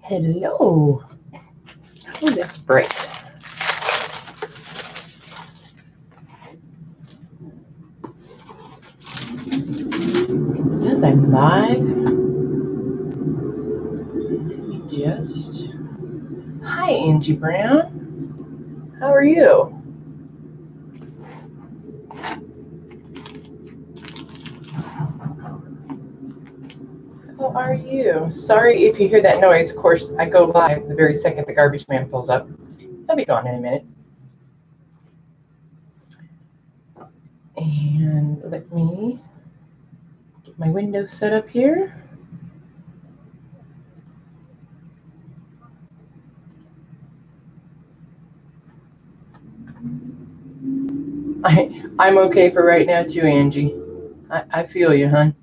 Hello. Oh, that's bright. It says I'm live. Let me just. Hi, Angie Brown. How are you? How are you? Sorry if you hear that noise. Of course, I go live the very second the garbage man pulls up. He'll be gone in a minute. And let me get my window set up here. I'm okay for right now too, Angie. I feel you, hon.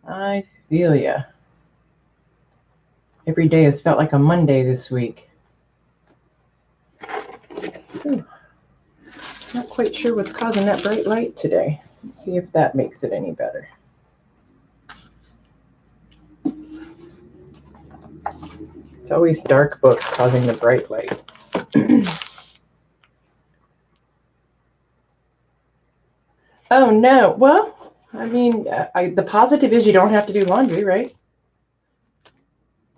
I feel you. Every day has felt like a Monday this week. Ooh. Not quite sure what's causing that bright light today. Let's see if that makes it any better. It's always dark books causing the bright light. Oh, no. Well, I mean, the positive is you don't have to do laundry, right?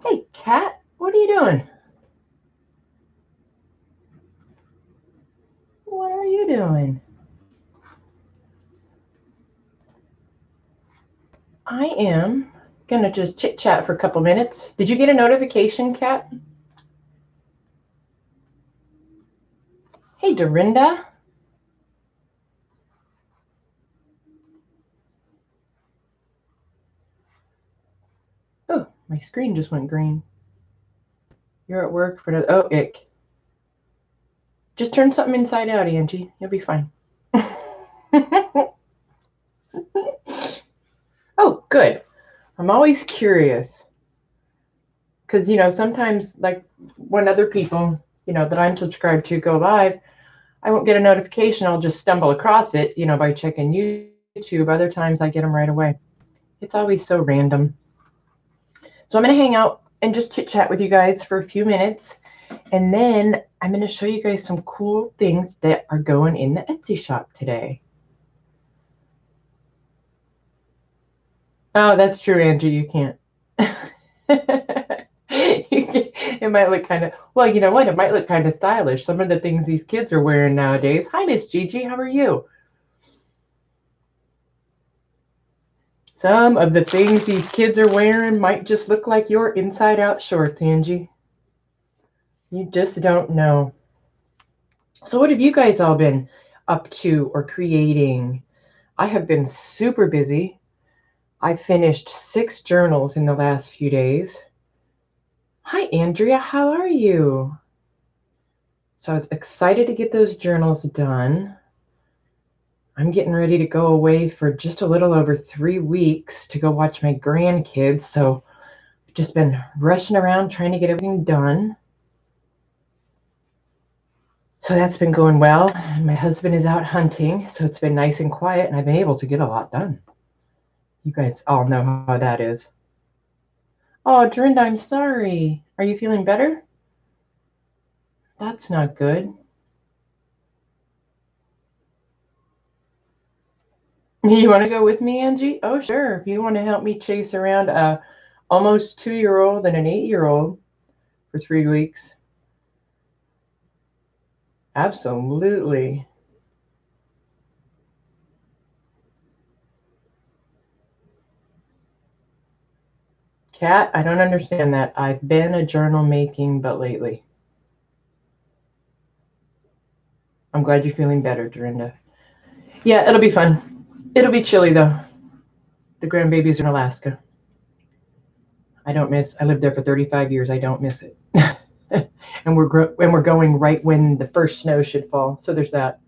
Hey, Kat, what are you doing? What are you doing? I am going to just chit-chat for a couple minutes. Did you get a notification, Kat? Hey, Dorinda. Oh, my screen just went green. You're at work for the... Oh, ick. Just turn something inside out, Angie. You'll be fine. Oh, good. I'm always curious. Because, sometimes, like, when other people, that I'm subscribed to go live, I won't get a notification. I'll just stumble across it, by checking YouTube. Other times I get them right away. It's always so random. So I'm going to hang out and just chit-chat with you guys for a few minutes. And then I'm going to show you guys some cool things that are going in the Etsy shop today. Oh, that's true, Angie. You can't. It might look kind of, well, you know what? It might look kind of stylish. Some of the things these kids are wearing nowadays. Hi, Miss Gigi. How are you? Some of the things these kids are wearing might just look like your inside-out shorts, Angie. You just don't know. So what have you guys all been up to or creating? I have been super busy. I finished 6 journals in the last few days. Hi, Andrea. How are you? So I was excited to get those journals done. I'm getting ready to go away for just a little over 3 weeks to go watch my grandkids. So I've just been rushing around trying to get everything done. So that's been going well. My husband is out hunting, so it's been nice and quiet, and I've been able to get a lot done. You guys all know how that is. Oh, Dorinda, I'm sorry. Are you feeling better? That's not good. You want to go with me, Angie? Oh, sure. If you want to help me chase around a almost 2-year-old and an 8-year-old for 3 weeks. Absolutely. Kat, I don't understand that. I've been a journal making, but lately. I'm glad you're feeling better, Dorinda. Yeah, it'll be fun. It'll be chilly, though. The grandbabies are in Alaska. I lived there for 35 years. I don't miss it. And we're going right when the first snow should fall. So there's that.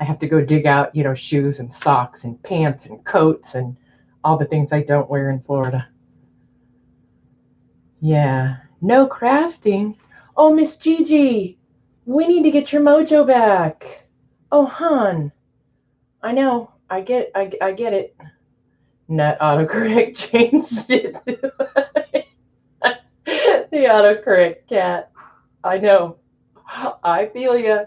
I have to go dig out, shoes and socks and pants and coats and all the things I don't wear in Florida. Yeah. No crafting. Oh, Miss Gigi, we need to get your mojo back. Oh, hon. I know. I get it. Net autocorrect changed it. autocorrect cat. I know. I feel ya.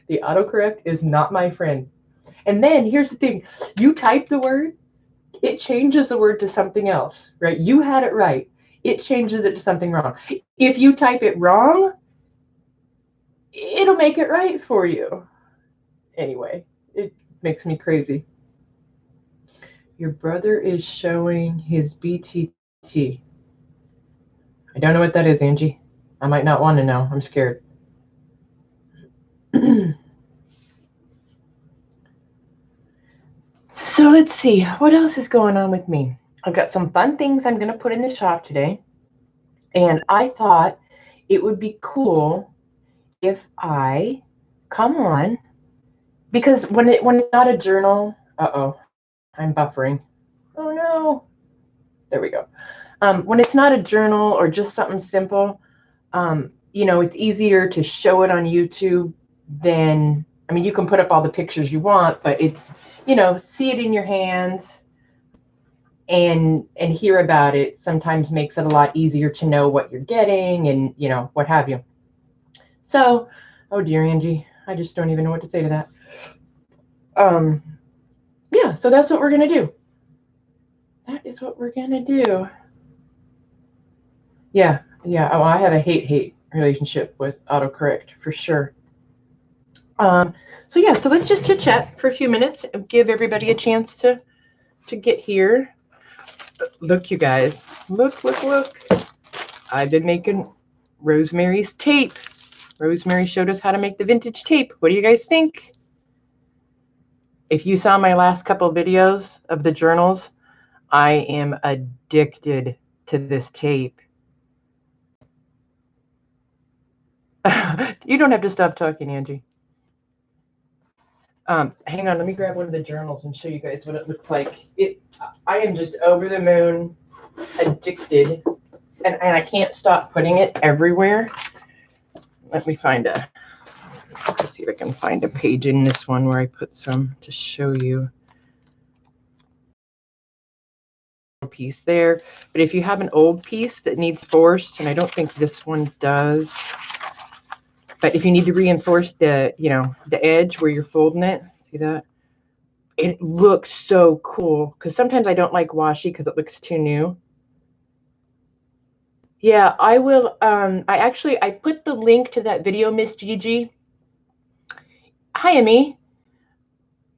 The autocorrect is not my friend. And then here's the thing. You type the word, it changes the word to something else, right? You had it right. It changes it to something wrong. If you type it wrong, it'll make it right for you. Anyway, it makes me crazy. Your brother is showing his BTT. I don't know what that is, Angie. I might not want to know. I'm scared. So let's see. What else is going on with me? I've got some fun things I'm going to put in the shop today. And I thought it would be cool if I come on, because when it's not a journal, I'm buffering. Oh no. There we go. When it's not a journal or just something simple, it's easier to show it on YouTube than, you can put up all the pictures you want, but it's, see it in your hands and hear about it sometimes makes it a lot easier to know what you're getting and, what have you. So, oh dear, Angie, I just don't even know what to say to that. Yeah, so that's what we're going to do. That is what we're going to do. Yeah. Oh, I have a hate relationship with autocorrect for sure. So yeah, so let's just chit chat for a few minutes and give everybody a chance to get here. Look, you guys, look. I've been making Rosemary's tape. Rosemary showed us how to make the vintage tape. What do you guys think? If you saw my last couple of videos of the journals, I am addicted to this tape. You don't have to stop talking, Angie. Hang on, let me grab one of the journals and show you guys what it looks like. I am just over the moon addicted, and I can't stop putting it everywhere. Let me find let's see if I can find a page in this one where I put some to show you. Piece there, but if you have an old piece that needs forced, and I don't think this one does, but if you need to reinforce the the edge where you're folding it, see that it looks so cool, because sometimes I don't like washi because it looks too new. Yeah, I will. I put the link to that video, Miss Gigi. Hi, Emmy.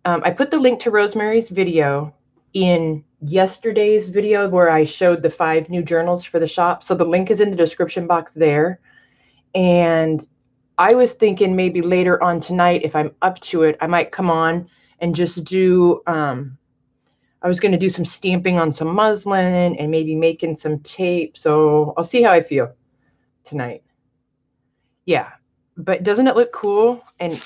I put the link to Rosemary's video in yesterday's video where I showed the 5 new journals for the shop. So the link is in the description box there. And I was thinking maybe later on tonight, if I'm up to it, I might come on and just do, I was going to do some stamping on some muslin and maybe making some tape. So I'll see how I feel tonight. Yeah, but doesn't it look cool? And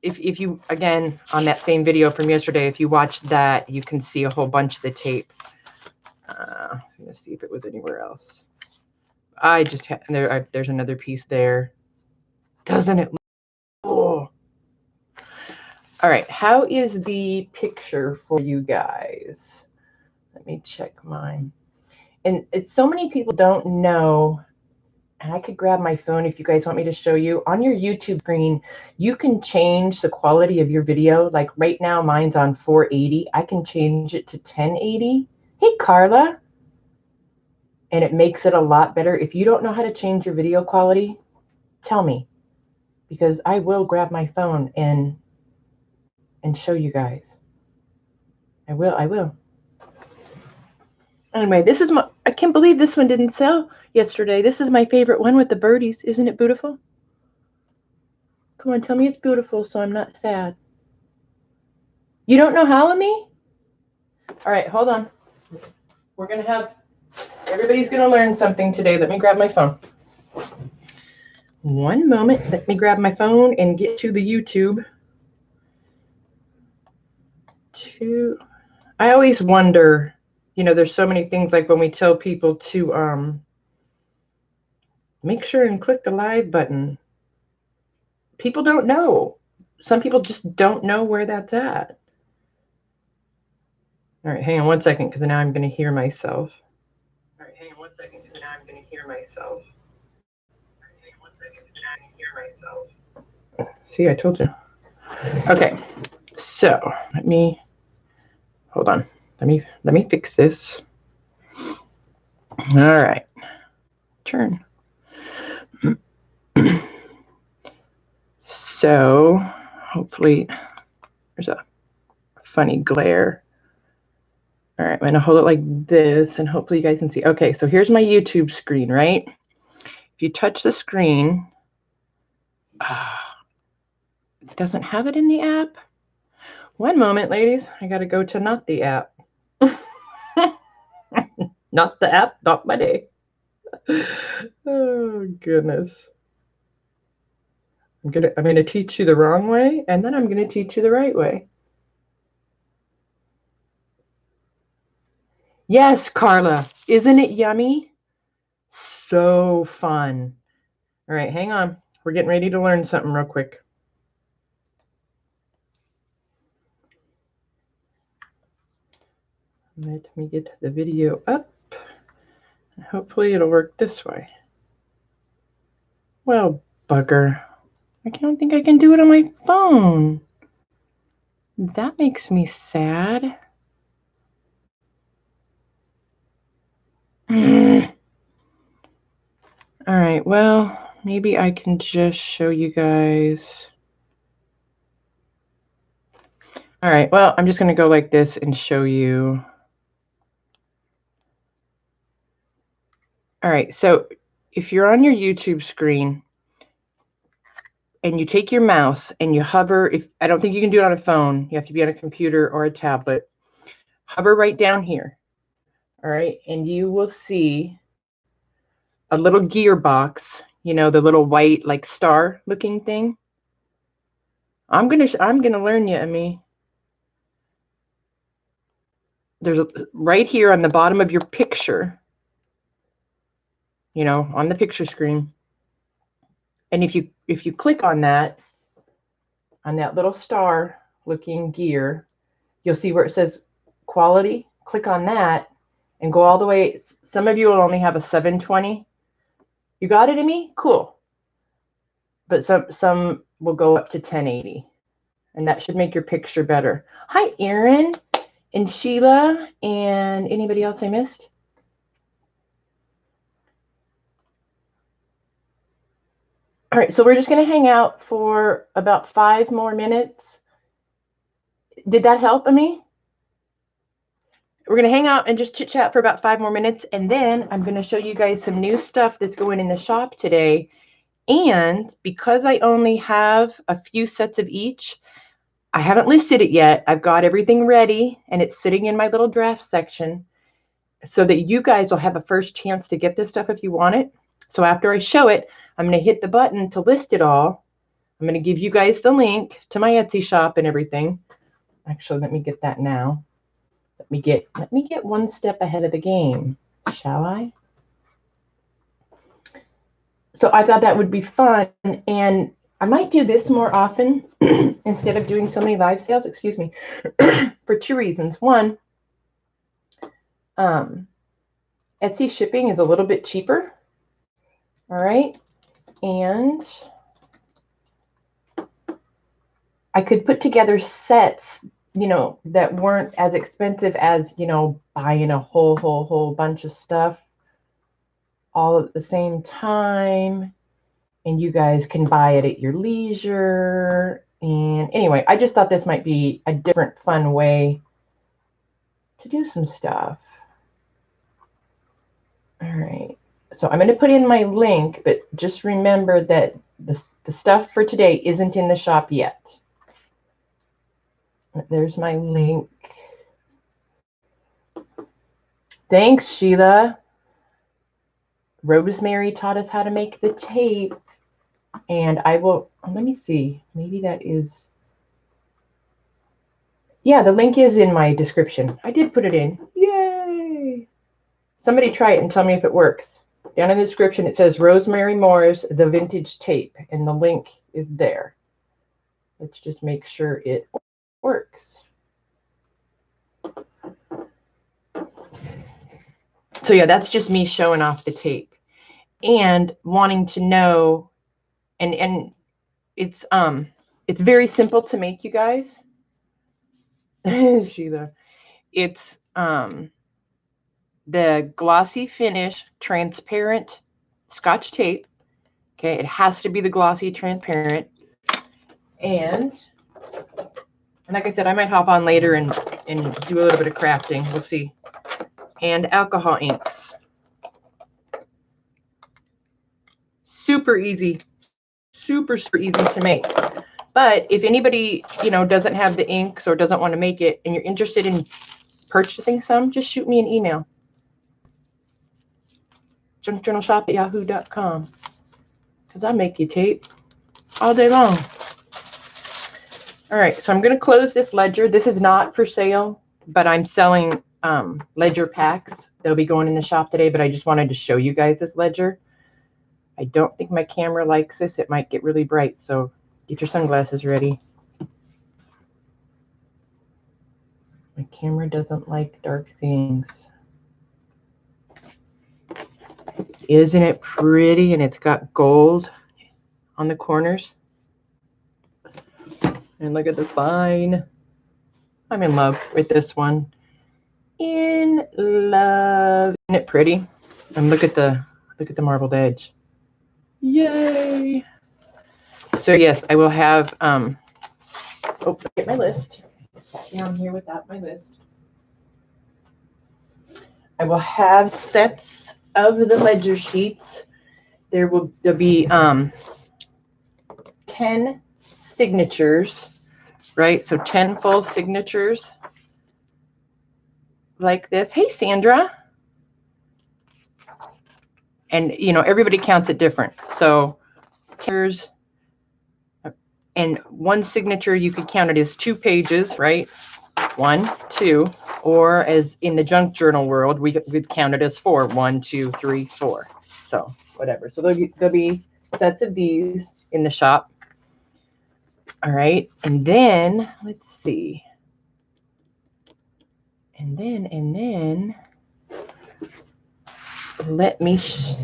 if you, again, on that same video from yesterday, if you watched that, you can see a whole bunch of the tape. I'm going to see if it was anywhere else. I just had, there's another piece there. Doesn't it look cool? All right, how is the picture for you guys? Let me check mine. And it's so many people don't know, and I could grab my phone if you guys want me to show you. On your YouTube screen, you can change the quality of your video. Like right now, mine's on 480. I can change it to 1080. Hey, Carla. And it makes it a lot better. If you don't know how to change your video quality, tell me, because I will grab my phone and show you guys. I will. Anyway, this is I can't believe this one didn't sell yesterday. This is my favorite one with the birdies. Isn't it beautiful? Come on, tell me it's beautiful so I'm not sad. You don't know how, me? All right, hold on. Everybody's going to learn something today. Let me grab my phone. One moment. Let me grab my phone and get to the YouTube. I always wonder, there's so many things, like when we tell people to make sure and click the live button. People don't know. Some people just don't know where that's at. All right, hang on one second, because now I'm going to hear myself. myself. One second to try and hear myself. See, I told you. Okay, so hold on. Let me fix this. All right, turn. So hopefully there's a funny glare. All right, I'm gonna hold it like this and hopefully you guys can see. Okay, so here's my YouTube screen, right? If you touch the screen, it doesn't have it in the app. One moment, ladies. I gotta go to not the app. Not the app, not my day. Oh goodness. I'm gonna teach you the wrong way, and then I'm gonna teach you the right way. Yes, Carla. Isn't it yummy? So fun. All right, hang on. We're getting ready to learn something real quick. Let me get the video up. Hopefully it'll work this way. Well, bugger. I don't think I can do it on my phone. That makes me sad. All right, well, maybe I can just show you guys. All right, well, I'm just going to go like this and show you. All right, so if you're on your YouTube screen and you take your mouse and you hover, I don't think you can do it on a phone. You have to be on a computer or a tablet. Hover right down here. All right, and you will see a little gearbox, you know, the little white like star looking thing. I'm gonna learn you, Amy. There's right here on the bottom of your picture, you know, on the picture screen. And if you click on that little star looking gear, you'll see where it says quality. Click on that and go all the way. Some of you will only have a 720. You got it, Amy? Cool. But some will go up to 1080. And that should make your picture better. Hi, Erin and Sheila and anybody else I missed? All right, so we're just going to hang out for about 5 more minutes. Did that help, Amy? We're going to hang out and just chit chat for about 5 more minutes. And then I'm going to show you guys some new stuff that's going in the shop today. And because I only have a few sets of each, I haven't listed it yet. I've got everything ready and it's sitting in my little draft section so that you guys will have a first chance to get this stuff if you want it. So after I show it, I'm going to hit the button to list it all. I'm going to give you guys the link to my Etsy shop and everything. Actually, let me get that now. Let me get one step ahead of the game, shall I? So I thought that would be fun, and I might do this more often instead of doing so many live sales, excuse me, for 2 reasons. One, Etsy shipping is a little bit cheaper. All right. And I could put together sets, you know, that weren't as expensive as, you know, buying a whole bunch of stuff all at the same time. And you guys can buy it at your leisure. And anyway, I just thought this might be a different, fun way to do some stuff. All right. So I'm going to put in my link, but just remember that the stuff for today isn't in the shop yet. There's my link. Thanks, Sheila. Rosemary taught us how to make the tape. And I will, let me see. Maybe that is, yeah, the link is in my description. I did put it in. Yay! Somebody try it and tell me if it works. Down in the description, it says Rosemary Moore's The Vintage Tape, and the link is there. Let's just make sure it works. So yeah, that's just me showing off the tape. and wanting to know, and it's very simple to make, you guys. Sheila, it's the glossy finish transparent Scotch tape. Okay, it has to be the glossy transparent. And like I said, I might hop on later and do a little bit of crafting. We'll see. And alcohol inks. Super easy. Super easy to make. But if anybody, doesn't have the inks or doesn't want to make it and you're interested in purchasing some, just shoot me an email. junkjournalshop@yahoo.com. Because I'll make you tape all day long. All right, so I'm going to close this ledger. This is not for sale, but I'm selling ledger packs. They'll be going in the shop today, but I just wanted to show you guys this ledger. I don't think my camera likes this. It might get really bright, so get your sunglasses ready. My camera doesn't like dark things. Isn't it pretty? And it's got gold on the corners. And look at the spine. I'm in love with this one. In love. Isn't it pretty? And look at the marbled edge. Yay! So yes, I will have oh, get my list. I sat down here without my list. I will have sets of the ledger sheets. There'll be 10 signatures, right? So 10 full signatures like this. Hey, Sandra. And, everybody counts it different. So tears and one signature, you could count it as 2 pages, right? 1, 2, or as in the junk journal world, we'd count it as 4. 1, 2, 3, 4. So whatever. So there'll be sets of these in the shop. All right. And then let's see. And then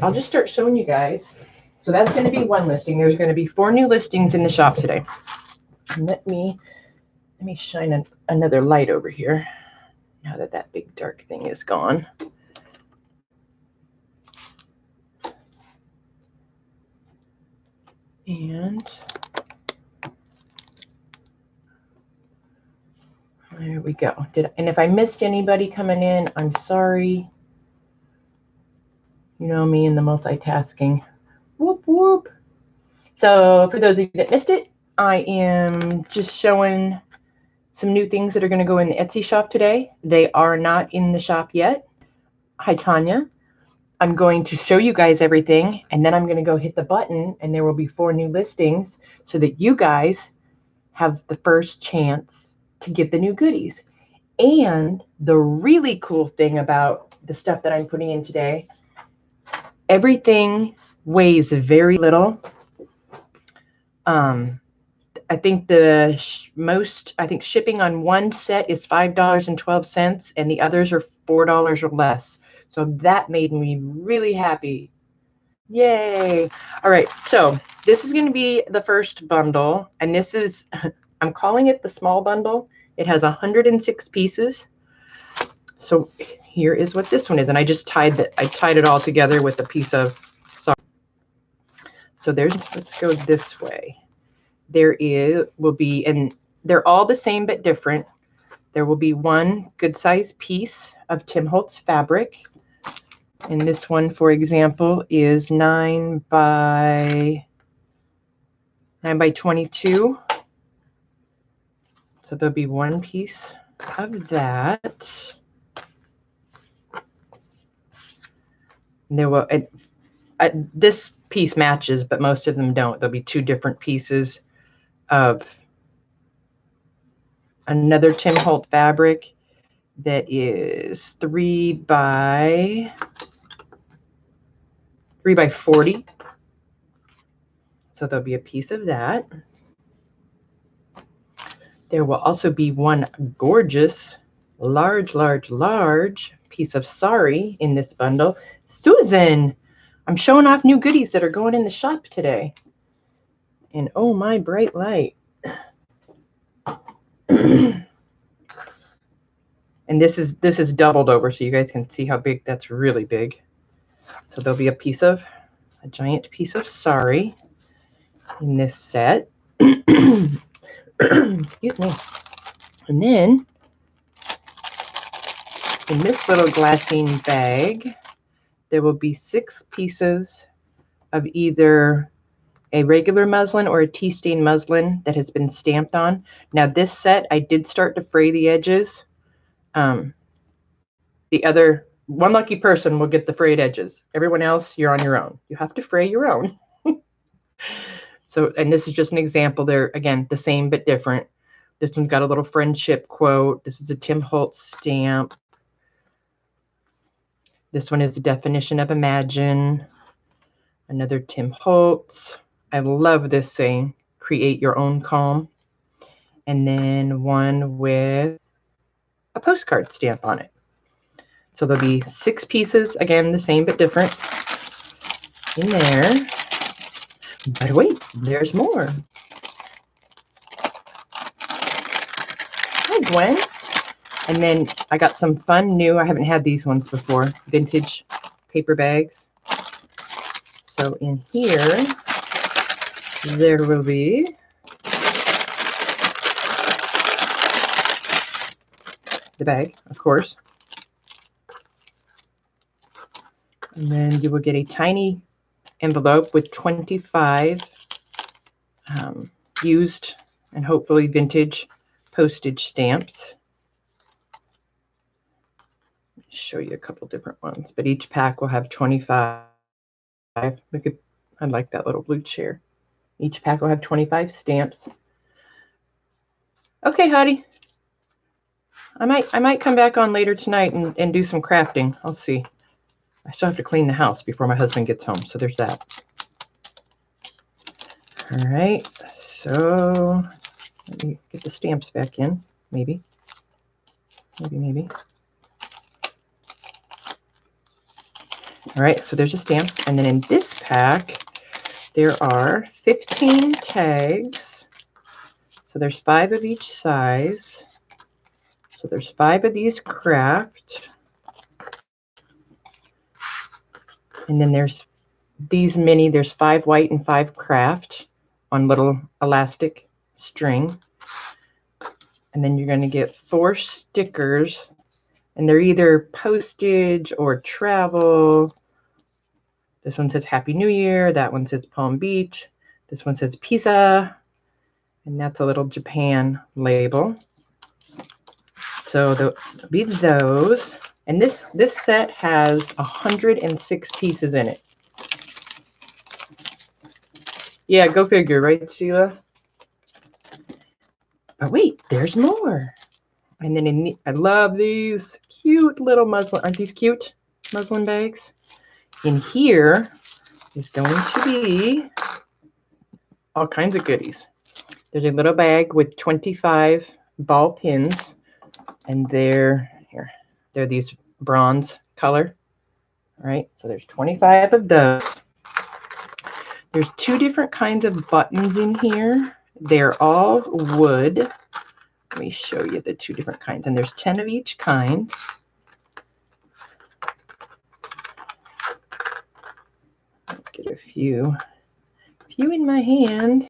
I'll just start showing you guys. So that's going to be one listing. There's going to be 4 new listings in the shop today. And let me shine another light over here now that big dark thing is gone. And there we go. And if I missed anybody coming in, I'm sorry. You know me and the multitasking. Whoop, whoop. So for those of you that missed it, I am just showing some new things that are going to go in the Etsy shop today. They are not in the shop yet. Hi, Tanya. I'm going to show you guys everything, and then I'm going to go hit the button, and there will be 4 new listings so that you guys have the first chance to get the new goodies. And the really cool thing about the stuff that I'm putting in today, everything weighs very little. I think shipping on one set is $5.12, and the others are $4 or less. So that made me really happy. Yay! All right, so this is going to be the first bundle, and this is, I'm calling it the small bundle. It has 106 pieces. So here is what this one is, and I just tied it all together with a piece of sorry. So let's go this way. Will be, and they're all the same but different. There will be one good size piece of Tim Holtz fabric. And this one, for example, is 9 by 22. So there'll be one piece of that. And there will, this piece matches, but most of them don't. There'll be 2 different pieces of another Tim Holtz fabric that is 3 by 40. So there'll be a piece of that. There will also be one gorgeous, large piece of sari in this bundle. Susan, I'm showing off new goodies that are going in the shop today. And oh my bright light. And this is doubled over so you guys can see how big. That's really big. So there'll be a giant piece of sari in this set. Excuse me. And then in this little glassine bag, there will be 6 pieces of either a regular muslin or a tea stain muslin that has been stamped on. Now this set, I did start to fray the edges. The other one lucky person will get the frayed edges. Everyone else, you're on your own. You have to fray your own. So, and this is just an example. They're, again, the same but different. This one's got a little friendship quote. This is a Tim Holtz stamp. This one is the definition of imagine. Another Tim Holtz. I love this saying, create your own calm. And then one with a postcard stamp on it. So there'll be 6 pieces, again, the same but different in there. But wait, there's more. Hi, Gwen. And then I got some fun new, I haven't had these ones before, vintage paper bags. So in here, there will be the bag, of course. And then you will get a tiny envelope with 25 used and hopefully vintage postage stamps. I'll show you a couple different ones, but each pack will have 25. Look at, I like that little blue chair. Each pack will have 25 stamps. Okay, Hottie. I might come back on later tonight and do some crafting. I'll see. I still have to clean the house before my husband gets home, so there's that. All right, so let me get the stamps back in, maybe. Maybe. All right, so there's the stamps, and then in this pack, there are 15 tags. So there's 5 of each size. So there's 5 of these craft. And then there's these mini, there's 5 white and 5 craft on little elastic string. And then you're going to get 4 stickers, and they're either postage or travel. This one says Happy New Year. That one says Palm Beach. This one says Pizza. And that's a little Japan label. So there'll be those. And this set has 106 pieces in it. Yeah, go figure, right, Sheila? But wait, there's more. And then I love these cute little muslin. Aren't these cute muslin bags? In here is going to be all kinds of goodies. There's a little bag with 25 ball pins, and they're these bronze color. All right, so there's 25 of those. There's 2 different kinds of buttons in here. They're all wood. Let me show you the 2 different kinds, and there's 10 of each kind. Get a few in my hand.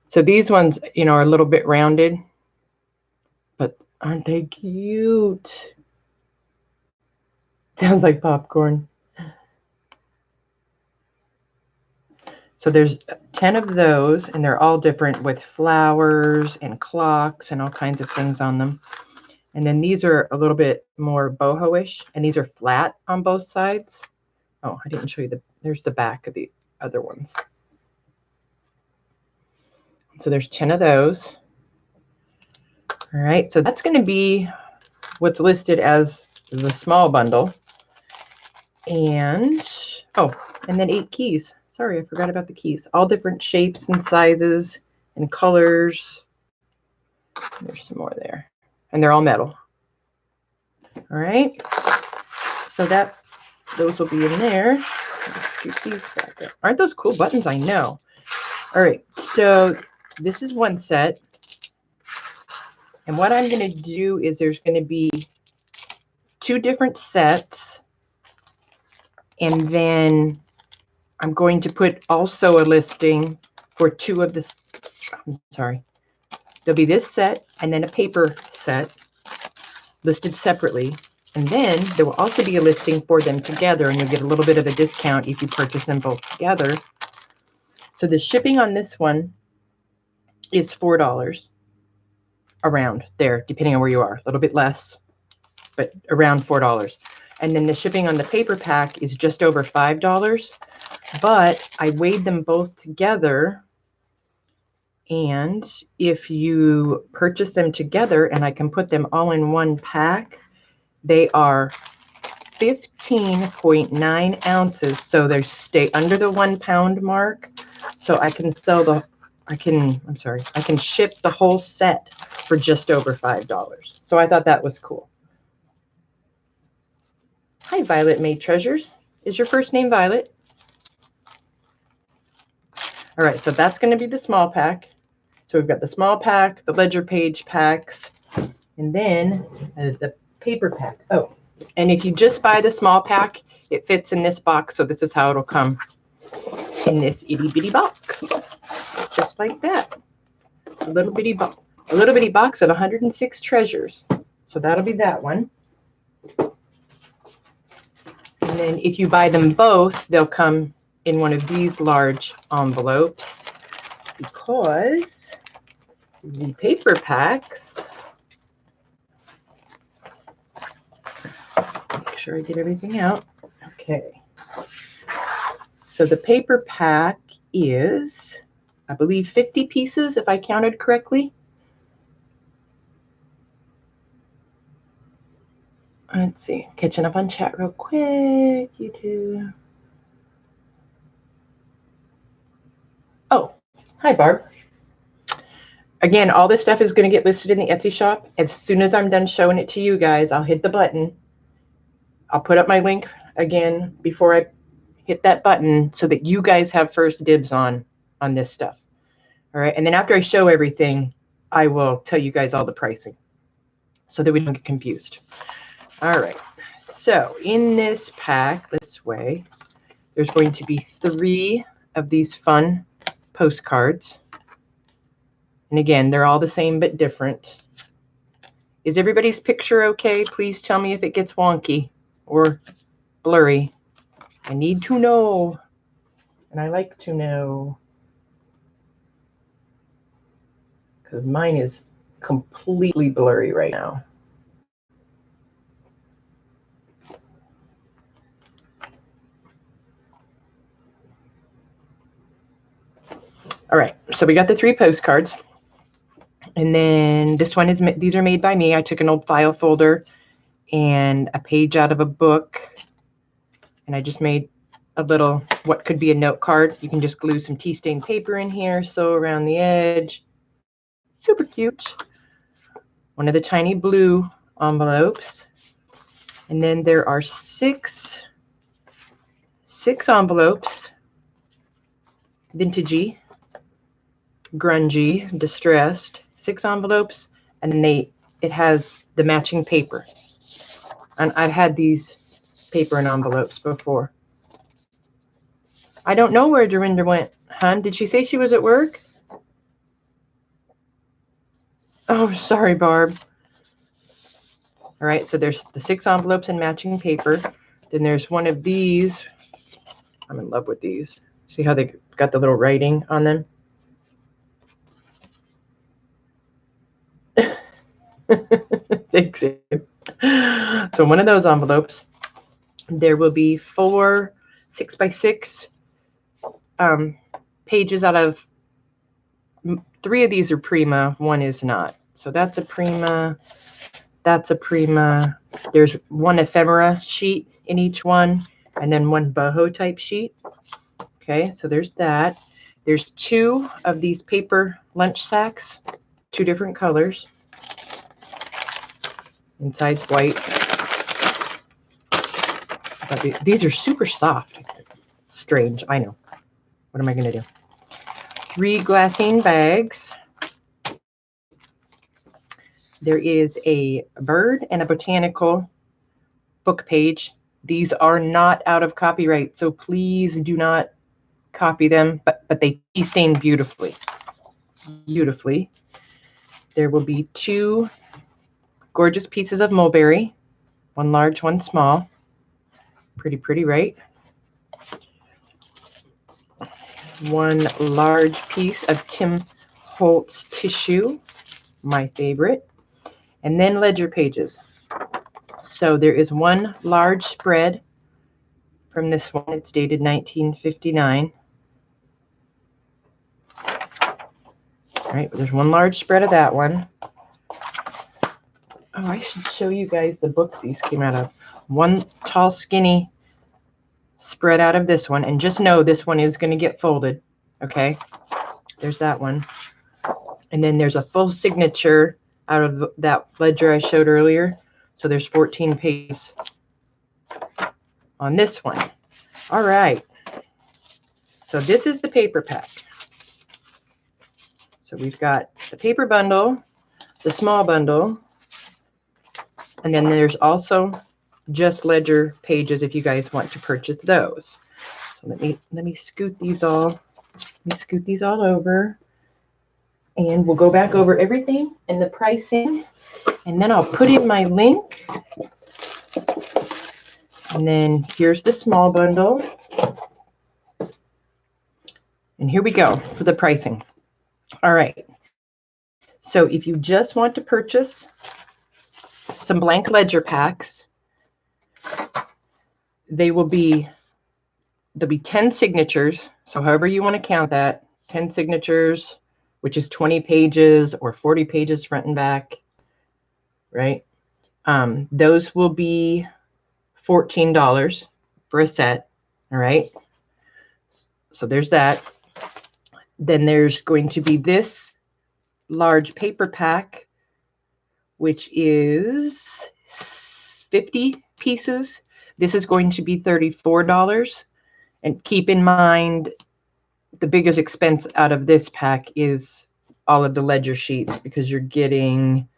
So these ones, are a little bit rounded, but aren't they cute? Sounds like popcorn. So there's 10 of those, and they're all different with flowers and clocks and all kinds of things on them. And then these are a little bit more boho-ish, and these are flat on both sides. Oh, I didn't show you there's the back of the other ones. So there's 10 of those. All right, so that's going to be what's listed as the small bundle. And, and then 8 keys. Sorry, I forgot about the keys. All different shapes and sizes and colors. There's some more there. And they're all metal. All right. So those will be in there. Scoop these back up. Aren't those cool buttons? I know. All right, so this is one set. And what I'm going to do is there's going to be 2 different sets. And then I'm going to put also a listing for 2 of the, I'm sorry. There'll be this set and then a paper set listed separately. And then there will also be a listing for them together, and you'll get a little bit of a discount if you purchase them both together. So the shipping on this one is $4, around there, depending on where you are. A little bit less, but around $4. And then the shipping on the paper pack is just over $5. But I weighed them both together. And if you purchase them together, and I can put them all in one pack, they are 15.9 ounces. So they stay under the 1 pound mark. So I can sell I can ship the whole set for just over $5. So I thought that was cool. Hi, Violet Made Treasures. Is your first name Violet? All right, so that's going to be the small pack. So we've got the small pack, the ledger page packs, and then the paper pack. Oh, and if you just buy the small pack, it fits in this box. So this is how it'll come in this itty bitty box, just like that. A little bitty box of 106 treasures. So that'll be that one. And then if you buy them both, they'll come in one of these large envelopes, because the paper packs, make sure I get everything out. Okay. So the paper pack is, I believe, 50 pieces, if I counted correctly. Let's see, catching up on chat real quick, YouTube. Oh, hi, Barb. Again, all this stuff is going to get listed in the Etsy shop. As soon as I'm done showing it to you guys, I'll hit the button. I'll put up my link again before I hit that button so that you guys have first dibs on this stuff. All right, and then after I show everything, I will tell you guys all the pricing so that we don't get confused. All right, so in this pack, this way, there's going to be 3 of these fun postcards. And again, they're all the same but different. Is everybody's picture okay? Please tell me if it gets wonky or blurry. I need to know, and I like to know, because mine is completely blurry right now. All right, so we got the 3 postcards. And then this one is, these are made by me. I took an old file folder and a page out of a book, and I just made a little, what could be a note card. You can just glue some tea stain paper in here, sew around the edge. Super cute. One of the tiny blue envelopes. And then there are six envelopes, vintagey, grungy, distressed, 6 envelopes, and then it has the matching paper. And I've had these paper and envelopes before. I don't know where Dorinda went. Hun, did she say she was at work? Oh, sorry, Barb. All right, so there's the 6 envelopes and matching paper. Then there's one of these. I'm in love with these. See how they got the little writing on them? Thanks. So one of those envelopes, there will be 4 6x6 pages out of 3 of these are Prima, 1 is not. So that's a Prima. That's a Prima. There's 1 ephemera sheet in each one, and then 1 boho type sheet. Okay, so there's that. There's 2 of these paper lunch sacks, 2 different colors. Inside's white. These are super soft. strange. I know. What am I going to do? 3 glassine bags. There is a bird and a botanical book page. These are not out of copyright, so please do not copy them, but they stain beautifully. Beautifully. There will be 2 gorgeous pieces of mulberry, one large, one small. Pretty, right? 1 large piece of Tim Holtz tissue, my favorite. And then ledger pages. So there is 1 large spread from this one. It's dated 1959. All right, there's 1 large spread of that one. Oh, I should show you guys the book these came out of. 1 tall, skinny spread out of this one. And just know this one is going to get folded. Okay, there's that one. And then there's a full signature out of that ledger I showed earlier. So there's 14 pages on this one. All right. So this is the paper pack. So we've got the paper bundle, the small bundle, and then there's also just ledger pages if you guys want to purchase those. So let me scoot these all. Let me scoot these all over. And we'll go back over everything and the pricing. And then I'll put in my link. And then here's the small bundle. And here we go for the pricing. All right. So if you just want to purchase some blank ledger packs, there'll be 10 signatures. So however you want to count that, 10 signatures, which is 20 pages or 40 pages front and back, right? Those will be $14 for a set, all right? So there's that. Then there's going to be this large paper pack, which is 50 pieces. This is going to be $34. And keep in mind, the biggest expense out of this pack is all of the ledger sheets, because you're getting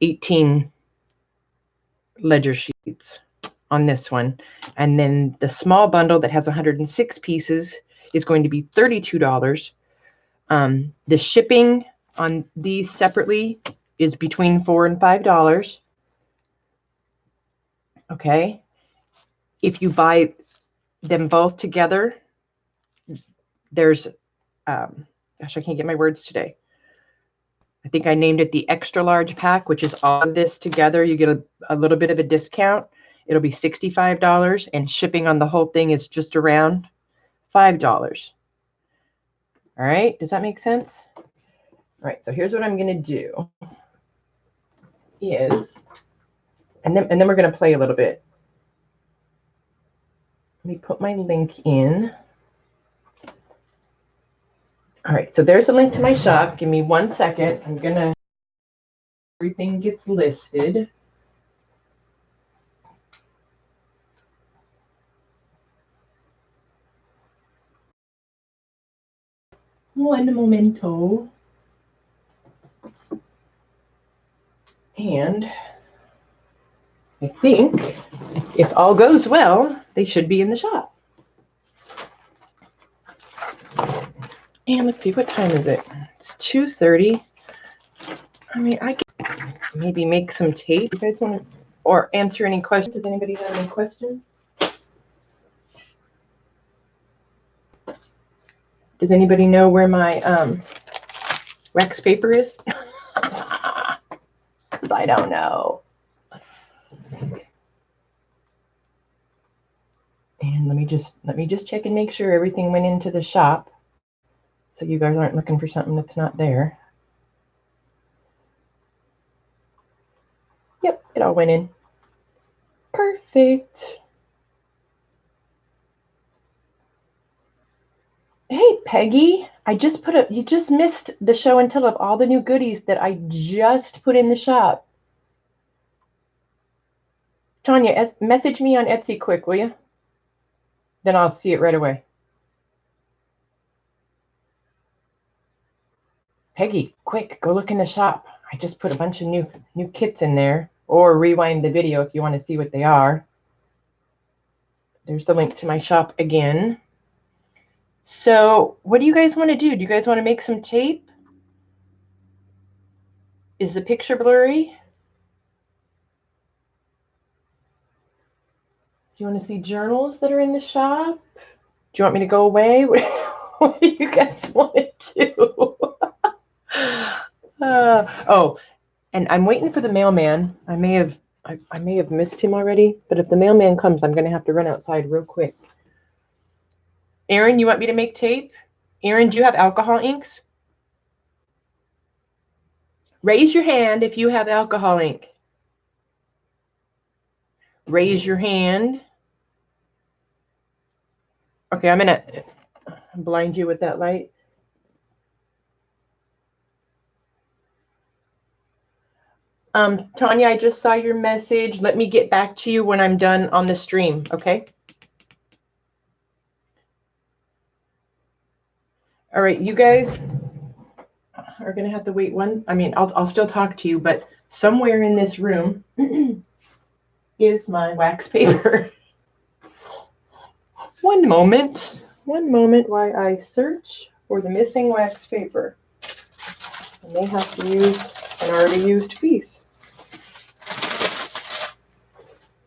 18 ledger sheets on this one. And then the small bundle that has 106 pieces is going to be $32. The shipping on these separately is between $4 and $5. Okay. If you buy them both together, there's, gosh, I can't get my words today. I think I named it the extra large pack, which is all of this together. You get a little bit of a discount. It'll be $65, and shipping on the whole thing is just around $5. All right, does that make sense? All right, so here's what I'm going to do is, and then we're going to play a little bit. Let me put my link in. All right, so there's a link to my shop. Give me 1 second. I'm going to, everything gets listed. One momento. And I think if all goes well, they should be in the shop. And let's see, what time is it? It's 2:30. I mean, I can maybe make some tape. You guys want to, or answer any questions? Does anybody have any questions? Does anybody know where my wax paper is? I don't know. And let me just check and make sure everything went into the shop, so you guys aren't looking for something that's not there. Yep, it all went in. Perfect. Hey, Peggy, you just missed the show and tell of all the new goodies that I just put in the shop. Tanya, message me on Etsy quick, will you? Then I'll see it right away. Peggy, quick, go look in the shop. I just put a bunch of new kits in there. Or rewind the video if you want to see what they are. There's the link to my shop again. So what do you guys want to do? Do you guys want to make some tape? Is the picture blurry? Do you want to see journals that are in the shop? Do you want me to go away? What do you guys want to do? Oh, and I'm waiting for the mailman. I may have missed him already, but if the mailman comes, I'm going to have to run outside real quick. Aaron, you want me to make tape? Aaron, do you have alcohol inks? Raise your hand if you have alcohol ink. Raise your hand. Okay, I'm going to blind you with that light. Tanya, I just saw your message. Let me get back to you when I'm done on the stream, okay? All right, you guys are going to have to wait I'll still talk to you, but somewhere in this room is my wax paper. One moment while I search for the missing wax paper. I may have to use an already used piece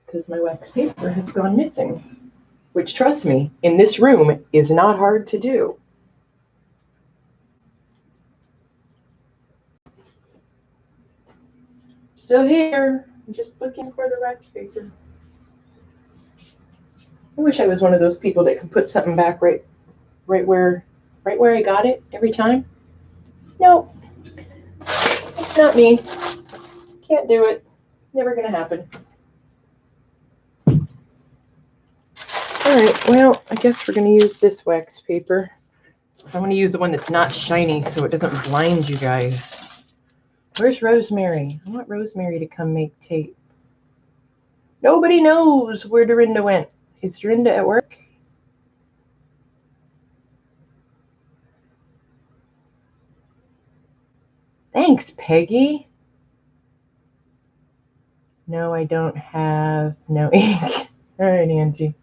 because my wax paper has gone missing, which, trust me, in this room is not hard to do. Still here. I'm just looking for the wax paper. I wish I was one of those people that could put something back right where I got it every time. Nope. It's not me. Can't do it. Never gonna happen. Alright, well, I guess we're gonna use this wax paper. I want to use the one that's not shiny so it doesn't blind you guys. Where's Rosemary? I want Rosemary to come make tape. Nobody knows where Dorinda went. Is Dorinda at work? Thanks, Peggy. No, I don't have no ink. All right, Angie.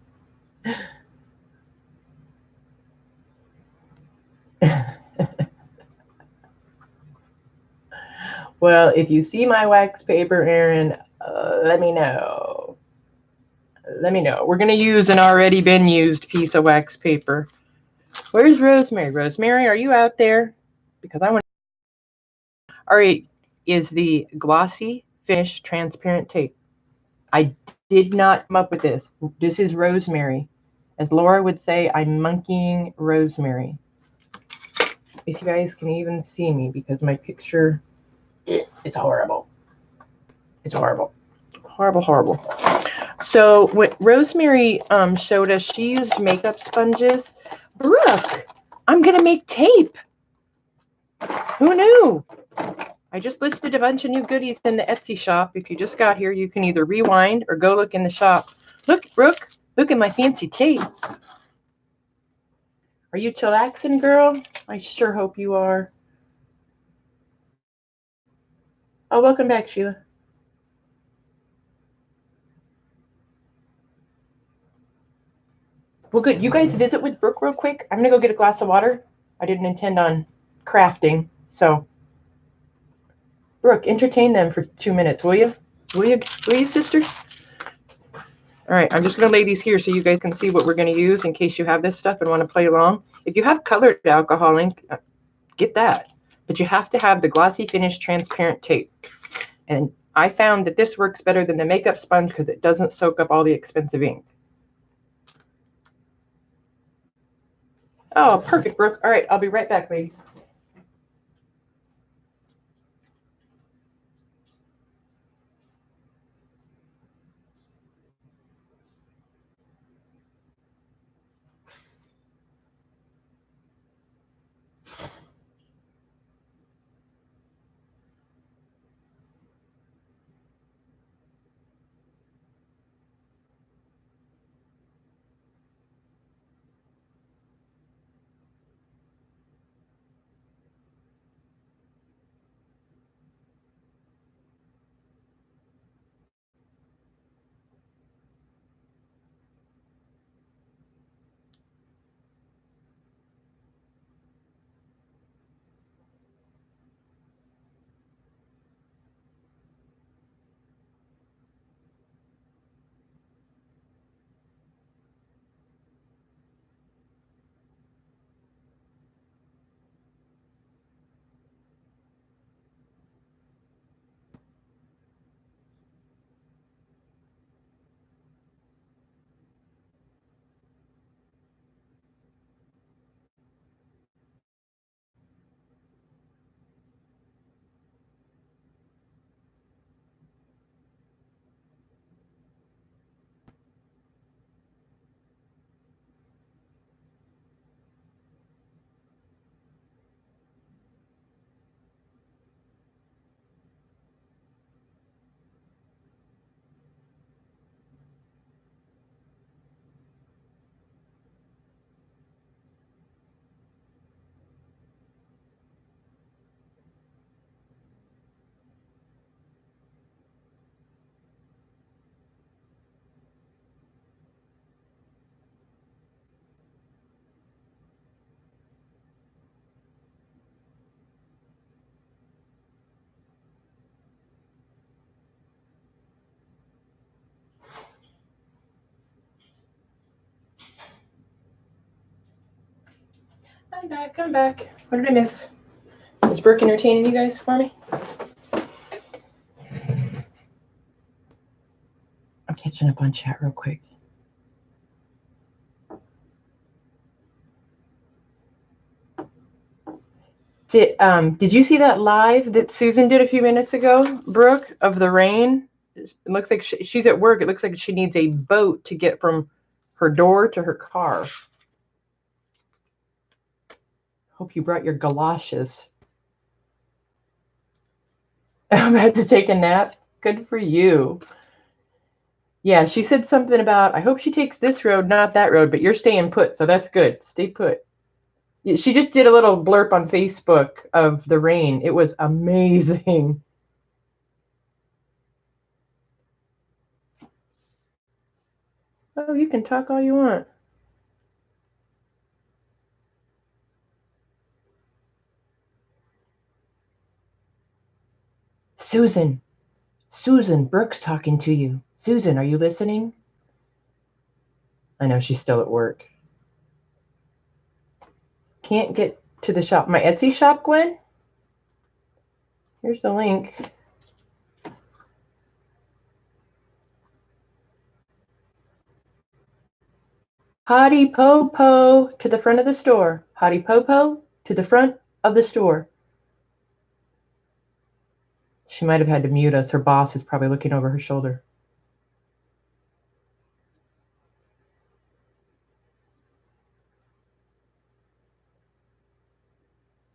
Well, if you see my wax paper, Aaron, let me know. Let me know. We're going to use an already been used piece of wax paper. Where's Rosemary? Rosemary, are you out there? Because I want. All right, is the glossy finish transparent tape. I did not come up with this. This is Rosemary. As Laura would say, I'm monkeying Rosemary. If you guys can even see me, because my picture, it's horrible. It's horrible. Horrible, horrible. So what Rosemary showed us, she used makeup sponges. Brooke, I'm going to make tape. Who knew? I just listed a bunch of new goodies in the Etsy shop. If you just got here, you can either rewind or go look in the shop. Look, Brooke, look at my fancy tape. Are you chillaxing, girl? I sure hope you are. Oh, welcome back, Sheila. Well, good. You guys visit with Brooke real quick. I'm going to go get a glass of water. I didn't intend on crafting, so. Brooke, entertain them for 2 minutes, will you? Will you, sister? All right, I'm just going to lay these here so you guys can see what we're going to use in case you have this stuff and want to play along. If you have colored alcohol ink, get that. But you have to have the glossy finish transparent tape. And I found that this works better than the makeup sponge because it doesn't soak up all the expensive ink. Oh, perfect, Brooke. All right, I'll be right back, ladies. I'm back. I'm back. What did I miss? Is Brooke entertaining you guys for me? I'm catching up on chat real quick. Did you see that live that Susan did a few minutes ago, Brooke, of the rain? It looks like she's at work. It looks like she needs a boat to get from her door to her car. Hope you brought your galoshes. I'm about to take a nap. Good for you. Yeah, she said something about, I hope she takes this road, not that road, but you're staying put, so that's good. Stay put. She just did a little blurb on Facebook of the rain. It was amazing. Oh, you can talk all you want. Susan, Brooke's talking to you. Susan, are you listening? I know she's still at work. Can't get to the shop. My Etsy shop, Gwen? Here's the link. Hottie po to the front of the store. Hottie po to the front of the store. She might have had to mute us. Her boss is probably looking over her shoulder.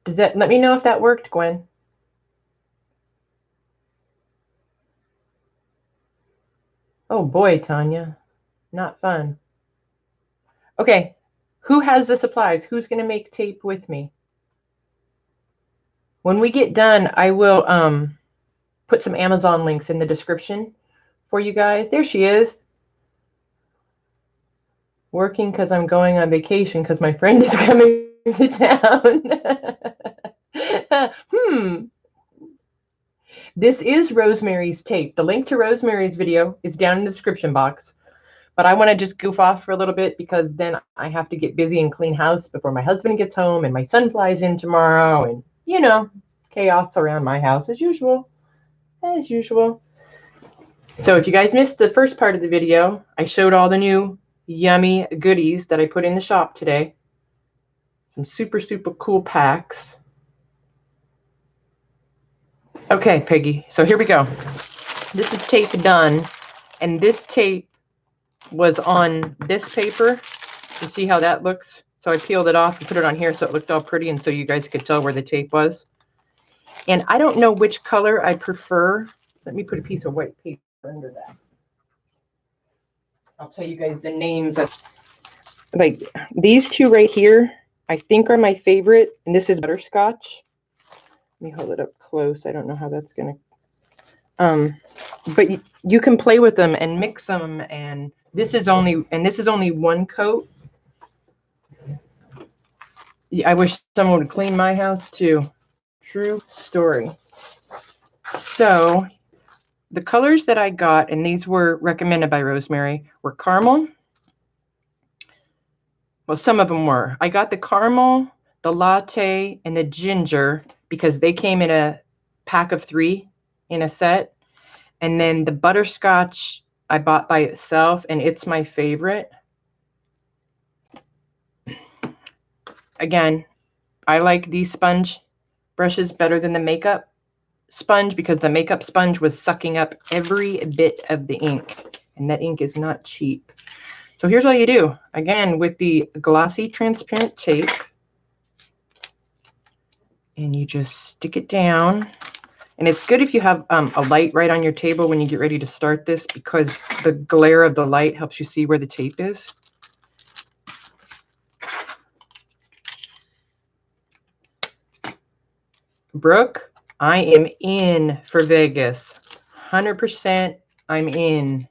Let me know if that worked, Gwen. Oh boy, Tanya. Not fun. Okay. Who has the supplies? Who's going to make tape with me? When we get done, I will put some Amazon links in the description for you guys. There she is. Working because I'm going on vacation because my friend is coming to town. This is Rosemary's tape. The link to Rosemary's video is down in the description box. But I want to just goof off for a little bit because then I have to get busy and clean house before my husband gets home and my son flies in tomorrow. And, you know, chaos around my house as usual. As usual. So if you guys missed the first part of the video, I showed all the new yummy goodies that I put in the shop today. Some super, super cool packs. Okay, Peggy. So here we go. This is tape done. And this tape was on this paper. You see how that looks? So I peeled it off and put it on here so it looked all pretty and so you guys could tell where the tape was. And I don't know which color I prefer. Let me put a piece of white paper under that. I'll tell you guys the names of, like, these two right here, I think are my favorite. And this is butterscotch. Let me hold it up close. I don't know how that's going to. But you can play with them and mix them. And this is only one coat. I wish someone would clean my house too. True story. So the colors that I got, and these were recommended by Rosemary, were caramel. Well, some of them were. I got the caramel, the latte, and the ginger because they came in a pack of 3 in a set. And then the butterscotch I bought by itself, and it's my favorite. Again, I like these sponge brushes better than the makeup sponge because the makeup sponge was sucking up every bit of the ink, and that ink is not cheap. So here's what you do. Again, with the glossy transparent tape, and you just stick it down. And it's good if you have a light right on your table when you get ready to start this because the glare of the light helps you see where the tape is. Brooke, I am in for Vegas. 100% I'm in.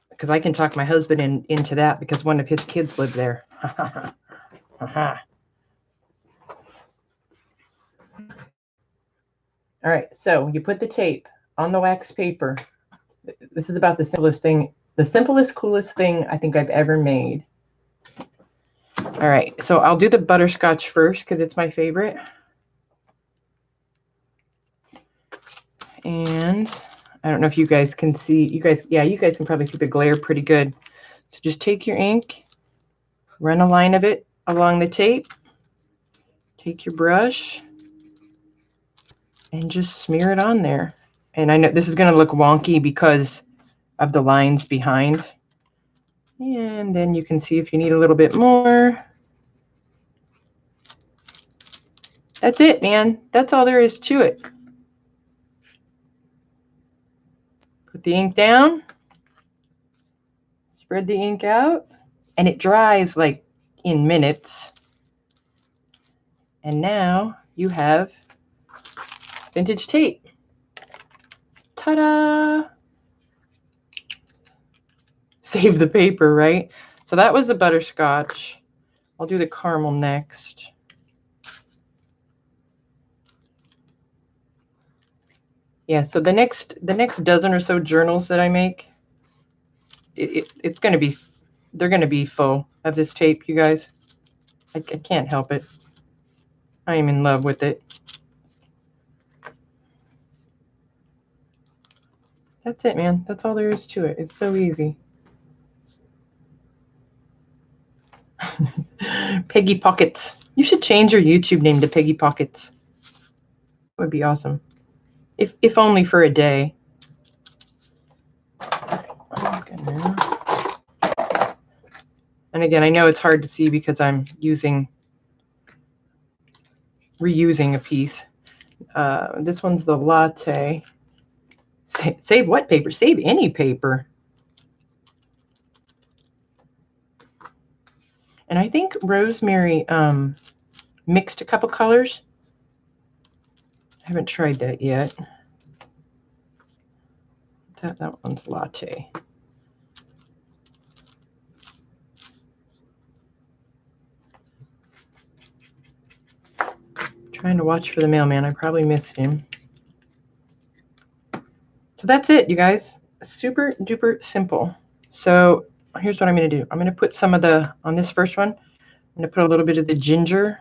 Because I can talk my husband into that because one of his kids live there. All right, so you put the tape on the wax paper. This is about the simplest thing, the simplest, coolest thing I think I've ever made. All right, so I'll do the butterscotch first because it's my favorite. And I don't know if you guys can see, you guys can probably see the glare pretty good. So just take your ink, run a line of it along the tape, take your brush, and just smear it on there. And I know this is going to look wonky because of the lines behind. And then you can see if you need a little bit more. That's it, man. That's all there is to it. Put the ink down, spread the ink out, and it dries like in minutes. And now you have vintage tape. Ta-da! Save the paper, right? So that was the butterscotch. I'll do the caramel next. Yeah, so the next dozen or so journals that I make, it's going to be, they're going to be full of this tape, you guys. I can't help it. I am in love with it. That's it, man. That's all there is to it. It's so easy. Peggy Pockets. You should change your YouTube name to Peggy Pockets. That would be awesome. If only for a day. And again, I know it's hard to see because I'm reusing a piece. This one's the latte. Save what paper? Save any paper. And I think Rosemary mixed a couple colors. I haven't tried that yet. That one's latte. Trying to watch for the mailman. I probably missed him. So that's it, you guys. Super duper simple. So here's what I'm going to do. I'm going to put some of on this first one, I'm going to put a little bit of the ginger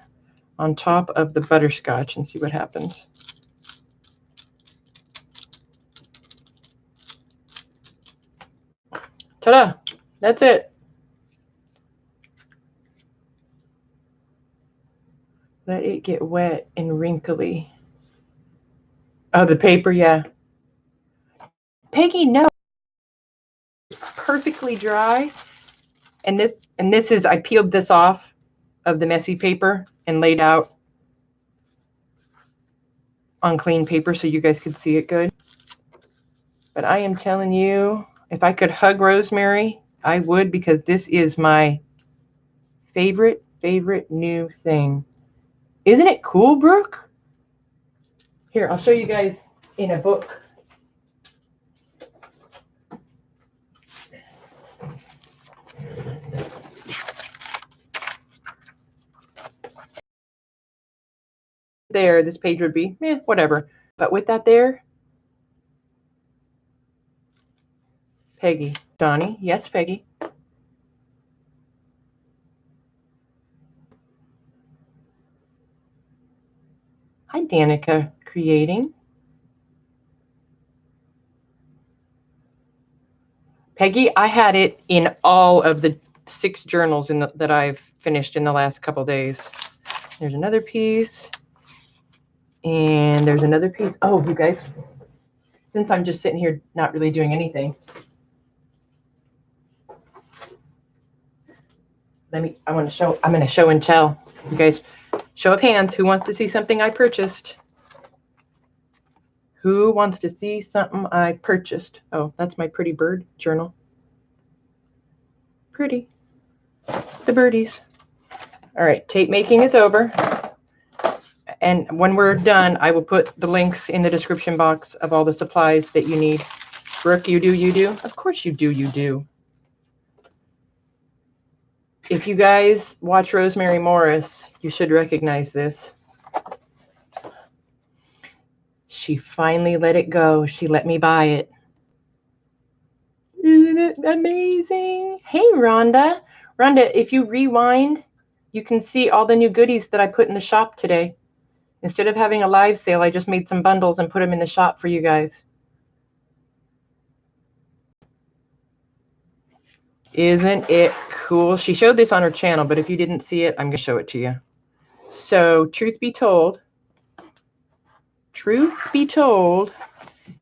on top of the butterscotch and see what happens. Ta-da! That's it. Let it get wet and wrinkly. Oh, the paper, yeah. Peggy, no. It's perfectly dry. And this is, I peeled this off of the messy paper and laid out on clean paper so you guys could see it good. But I am telling you, if I could hug Rosemary, I would, because this is my favorite new thing. Isn't it cool, Brooke? Here, I'll show you guys in a book. There, this page would be, whatever. But with that there, Peggy. Johnny, yes, Peggy. Hi, Danica, creating. Peggy, I had it in all of the 6 journals that I've finished in the last couple days. There's another piece. And there's another piece. Oh, you guys, since I'm just sitting here not really doing anything, I'm going to show and tell. You guys, show of hands, who wants to see something I purchased? Who wants to see something I purchased? Oh, that's my pretty bird journal. Pretty. The birdies. All right, tape making is over. And when we're done, I will put the links in the description box of all the supplies that you need. Brooke, you do? Of course you do. If you guys watch Rosemary Morris, you should recognize this. She finally let it go. She let me buy it. Isn't it amazing? Hey, Rhonda. Rhonda, if you rewind you can see all the new goodies that I put in the shop today. Instead of having a live sale, I just made some bundles and put them in the shop for you guys. Isn't it cool? She showed this on her channel, but if you didn't see it, I'm going to show it to you. So, truth be told,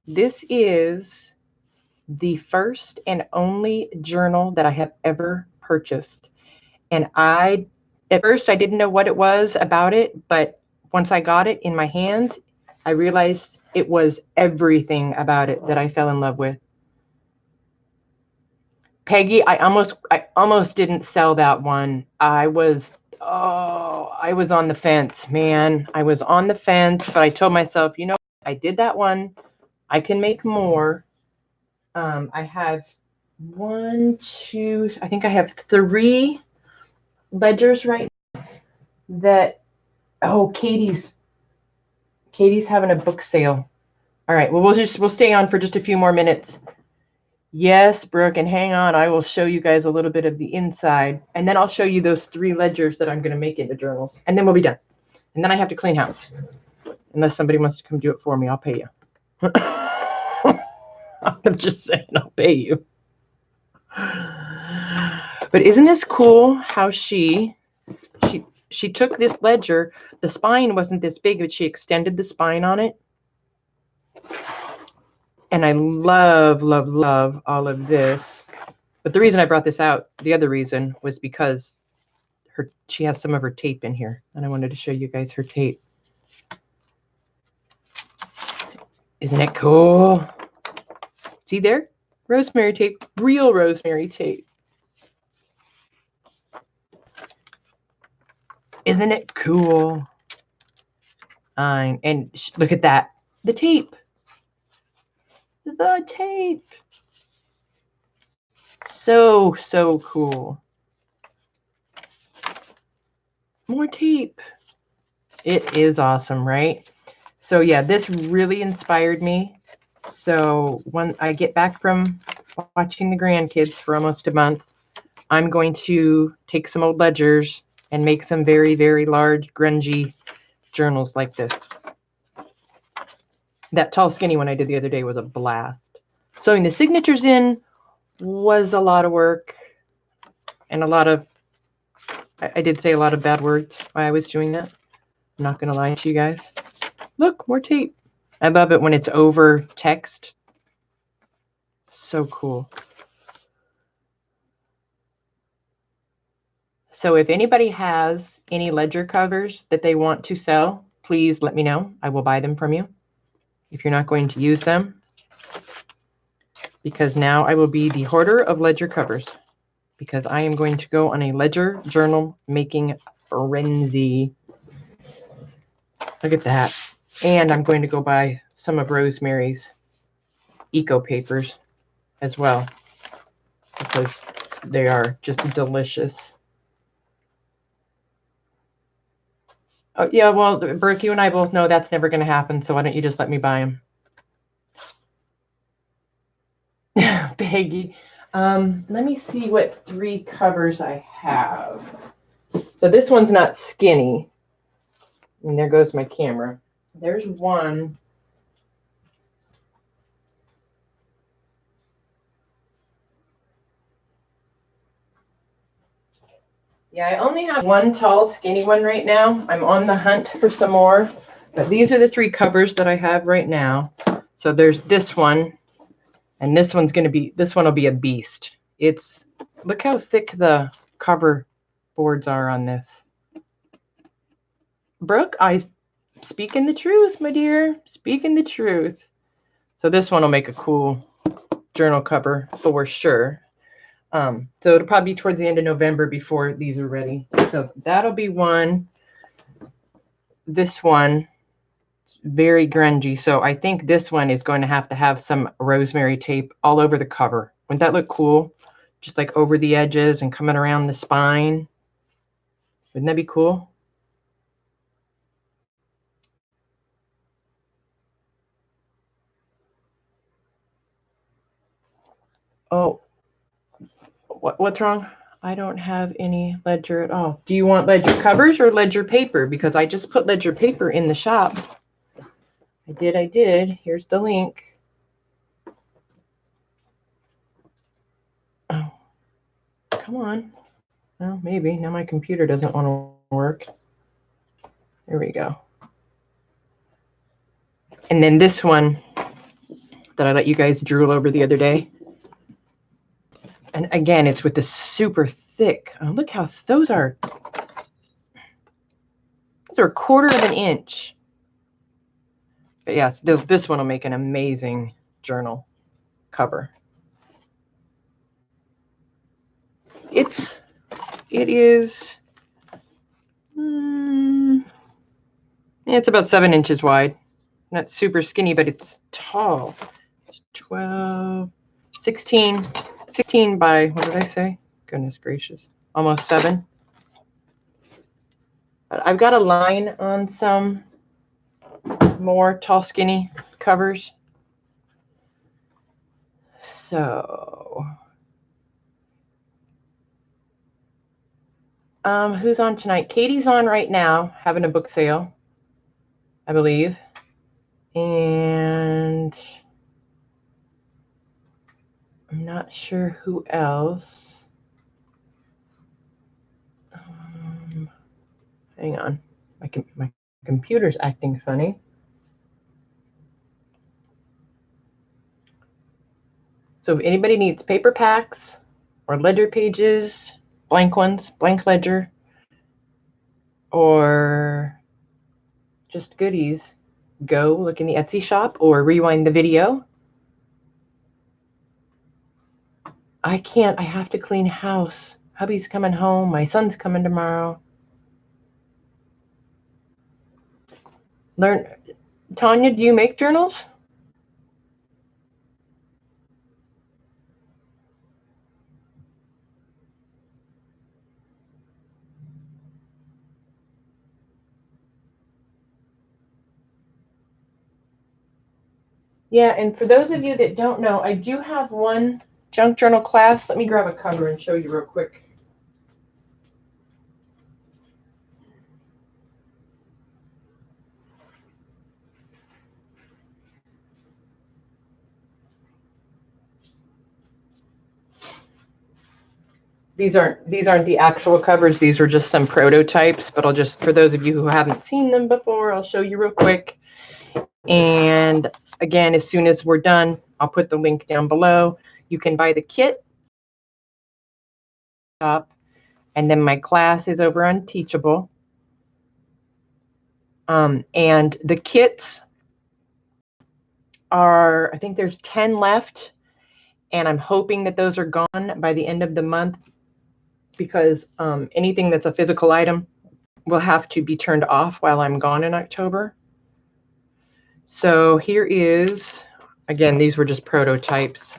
this is the first and only journal that I have ever purchased. And at first, I didn't know what it was about it, but once I got it in my hands, I realized it was everything about it that I fell in love with. Peggy, I almost didn't sell that one. I was on the fence, man. I was on the fence, but I told myself, you know, I did that one. I can make more. I have I think I have 3 ledgers right now that, Katie's having a book sale. All right, well, we'll stay on for just a few more minutes. Yes, Brooke, and hang on, I will show you guys a little bit of the inside, and then I'll show you those 3 ledgers that I'm going to make into journals, and then we'll be done. And then I have to clean house. Unless somebody wants to come do it for me, I'll pay you. I'm just saying, I'll pay you. But isn't this cool how she took this ledger, the spine wasn't this big, but she extended the spine on it. And I love, love, love all of this. But the reason I brought this out, the other reason, was because she has some of her tape in here. And I wanted to show you guys her tape. Isn't it cool? See there? Rosemary tape, real rosemary tape. Isn't it cool? And look at that. The tape. The tape. So, so cool. More tape. It is awesome, right? So yeah, this really inspired me. So when I get back from watching the grandkids for almost a month, I'm going to take some old ledgers and make some very, very large, grungy journals like this. That tall, skinny one I did the other day was a blast. Sewing the signatures in was a lot of work and a lot of, I did say a lot of bad words while I was doing that. I'm not going to lie to you guys. Look, more tape. I love it when it's over text. So cool. So if anybody has any ledger covers that they want to sell, please let me know. I will buy them from you if you're not going to use them. Because now I will be the hoarder of ledger covers. Because I am going to go on a ledger journal making frenzy. Look at that. And I'm going to go buy some of Rosemary's eco papers as well. Because they are just delicious. Oh, yeah, well, Brooke, you and I both know that's never going to happen, so why don't you just let me buy them? Peggy. Let me see what 3 covers I have. So this one's not skinny. And there goes my camera. There's one. Yeah, I only have one tall, skinny one right now. I'm on the hunt for some more. But these are the 3 covers that I have right now. So there's this one. And this one will be a beast. Look how thick the cover boards are on this. Brooke, I speaking the truth, my dear. Speaking the truth. So this one will make a cool journal cover for sure. So it'll probably be towards the end of November before these are ready. So that'll be one. This one, it's very grungy. So I think this one is going to have some rosemary tape all over the cover. Wouldn't that look cool? Just like over the edges and coming around the spine. Wouldn't that be cool? Oh, what's wrong? I don't have any ledger at all. Do you want ledger covers or ledger paper? Because I just put ledger paper in the shop. I did. Here's the link. Oh, come on. Well, maybe. Now my computer doesn't want to work. There we go. And then this one that I let you guys drool over the other day. And again, it's with the super thick. Oh, look how those are. Those are 1/4 of an inch. But yes, this one will make an amazing journal cover. It is. It's about 7 inches wide. Not super skinny, but it's tall. It's 12, 16 by, what did I say? Goodness gracious. Almost 7. But I've got a line on some more tall, skinny covers. So, who's on tonight? Katie's on right now, having a book sale, I believe. And I'm not sure who else. Hang on. My computer's acting funny. So if anybody needs paper packs or ledger pages, blank ones, blank ledger, or just goodies, go look in the Etsy shop or rewind the video. I can't. I have to clean house. Hubby's coming home. My son's coming tomorrow. Tanya, do you make journals? Yeah, and for those of you that don't know, I do have one junk journal class. Let me grab a cover and show you real quick. These aren't the actual covers. These are just some prototypes, but I'll just, for those of you who haven't seen them before, I'll show you real quick. And again, as soon as we're done, I'll put the link down below. You can buy the kit. And then my class is over on Teachable. And the kits are, I think there's 10 left. And I'm hoping that those are gone by the end of the month, because anything that's a physical item will have to be turned off while I'm gone in October. So here is, again, these were just prototypes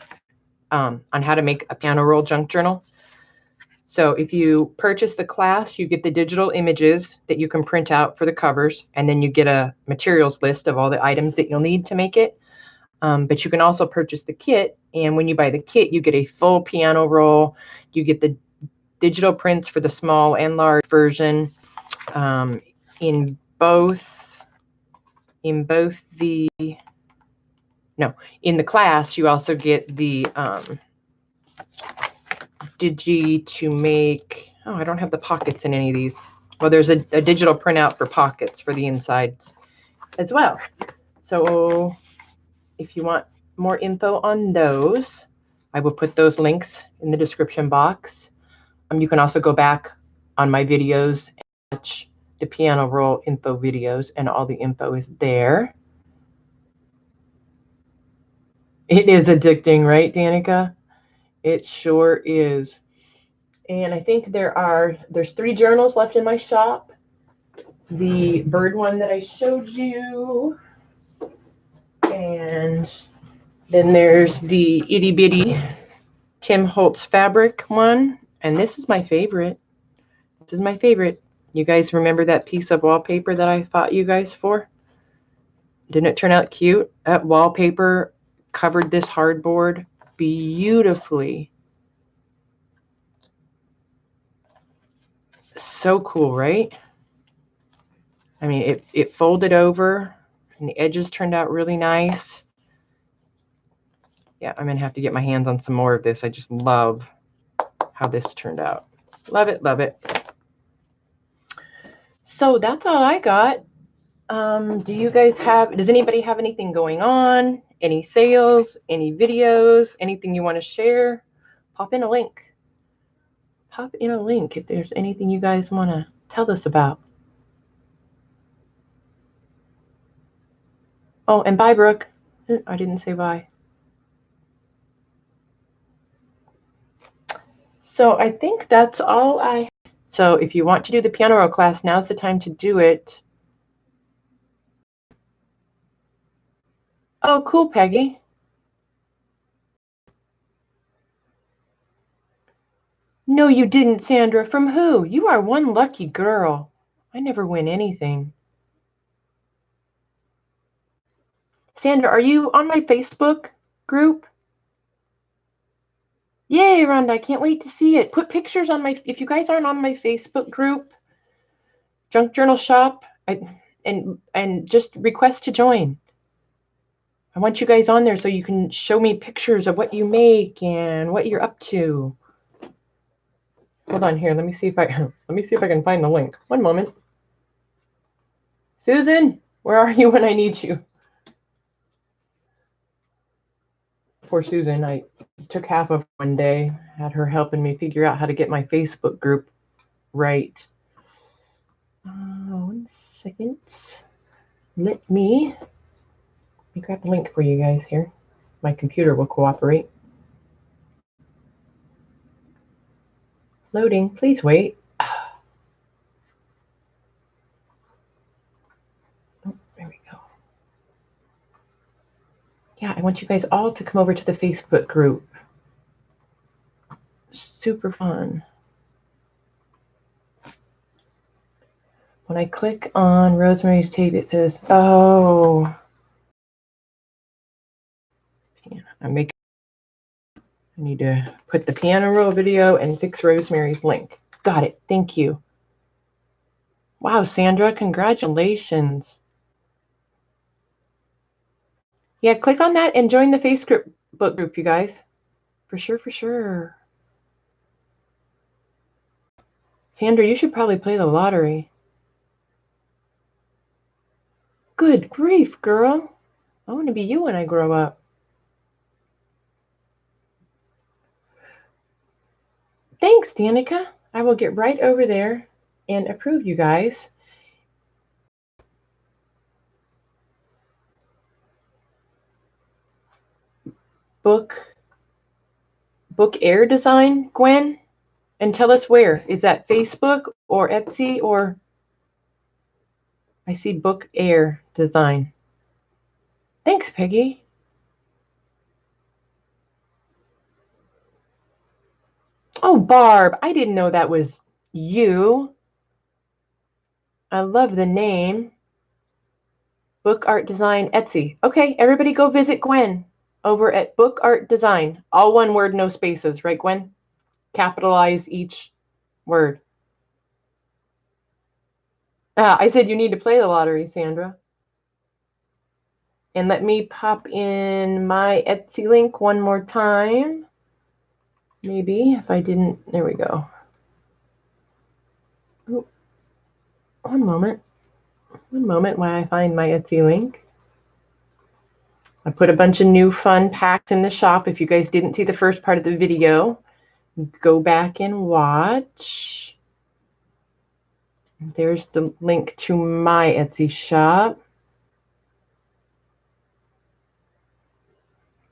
on how to make a piano roll junk journal. So if you purchase the class, you get the digital images that you can print out for the covers, and then you get a materials list of all the items that you'll need to make it. But you can also purchase the kit, and when you buy the kit, you get a full piano roll. You get the digital prints for the small and large version. In the class, you also get the digi to make. Oh, I don't have the pockets in any of these. Well, there's a digital printout for pockets for the insides as well. So if you want more info on those, I will put those links in the description box. You can also go back on my videos and watch the piano roll info videos, and all the info is there. It is addicting, right, Danica? It sure is. And I think there's 3 journals left in my shop. The bird one that I showed you. And then there's the itty bitty Tim Holtz fabric one. And this is my favorite. This is my favorite. You guys remember that piece of wallpaper that I fought you guys for? Didn't it turn out cute? That wallpaper covered this hardboard beautifully. So cool, right? I mean, it folded over and the edges turned out really nice. Yeah, I'm going to have to get my hands on some more of this. I just love how this turned out. Love it, love it. So that's all I got. Do you guys does anybody have anything going on? Any sales, any videos, anything you want to share? Pop in a link. Pop in a link if there's anything you guys want to tell us about. Oh, and bye, Brooke. I didn't say bye. So I think that's all So if you want to do the piano roll class, now's the time to do it. Oh, cool, Peggy. No, you didn't, Sandra. From who? You are one lucky girl. I never win anything. Sandra, are you on my Facebook group? Yay, Rhonda, I can't wait to see it. Put pictures on if you guys aren't on my Facebook group, Junk Journal Shop, and just request to join. I want you guys on there so you can show me pictures of what you make and what you're up to. Hold on here. Let me see if I can find the link. One moment. Susan, where are you when I need you? Poor Susan, I took half of one day, had her helping me figure out how to get my Facebook group right. 1 second. Let me grab the link for you guys here. My computer will cooperate. Loading, please wait. Oh, there we go. Yeah, I want you guys all to come over to the Facebook group. Super fun. When I click on Rosemary's tape, it says, oh, I need to put the piano roll video and fix Rosemary's link. Got it. Thank you. Wow, Sandra, congratulations. Yeah, click on that and join the Facebook group, you guys. For sure, for sure. Sandra, you should probably play the lottery. Good grief, girl. I want to be you when I grow up. Thanks, Danica. I will get right over there and approve you guys. Book Air Design, Gwen? And tell us where. Is that Facebook or Etsy or... I see Book Air Design. Thanks, Peggy. Oh, Barb, I didn't know that was you. I love the name. Book Art Design, Etsy. Okay, everybody go visit Gwen over at Book Art Design. All one word, no spaces, right, Gwen? Capitalize each word. I said you need to play the lottery, Sandra. And let me pop in my Etsy link one more time. Maybe if I didn't, there we go. Oh, one moment while I find my Etsy link. I put a bunch of new fun packs in the shop. If you guys didn't see the first part of the video, go back and watch. There's the link to my Etsy shop.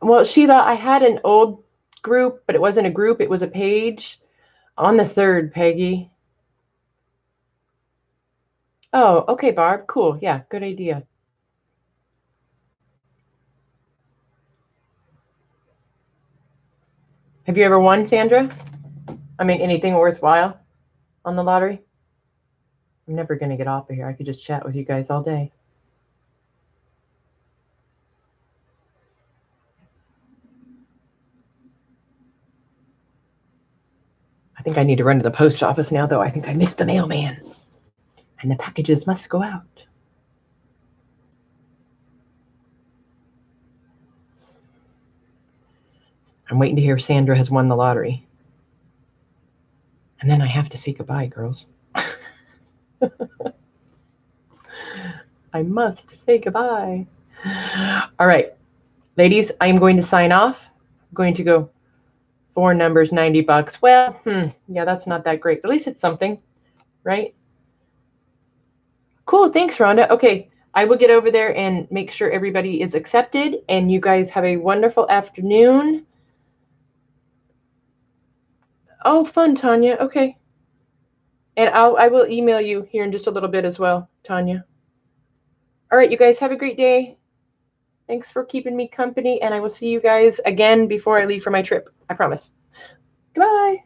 Well, Sheila, I had an old group, but it wasn't a group, it was a page on the 3rd, Peggy. Oh, okay, Barb. Cool. Yeah, good idea. Have you ever won, Sandra? I mean, anything worthwhile on the lottery? I'm never going to get off of here. I could just chat with you guys all day. I think I need to run to the post office now, though. I think I missed the mailman. And the packages must go out. I'm waiting to hear if Sandra has won the lottery. And then I have to say goodbye, girls. I must say goodbye. All right, ladies, I'm going to sign off. I'm going to go 4 numbers, $90. Well, yeah, that's not that great. At least it's something, right? Cool, thanks, Rhonda. Okay, I will get over there and make sure everybody is accepted, and you guys have a wonderful afternoon. Oh, fun, Tanya. Okay. And I will email you here in just a little bit as well, Tanya. All right, you guys have a great day. Thanks for keeping me company, and I will see you guys again before I leave for my trip. I promise. Goodbye.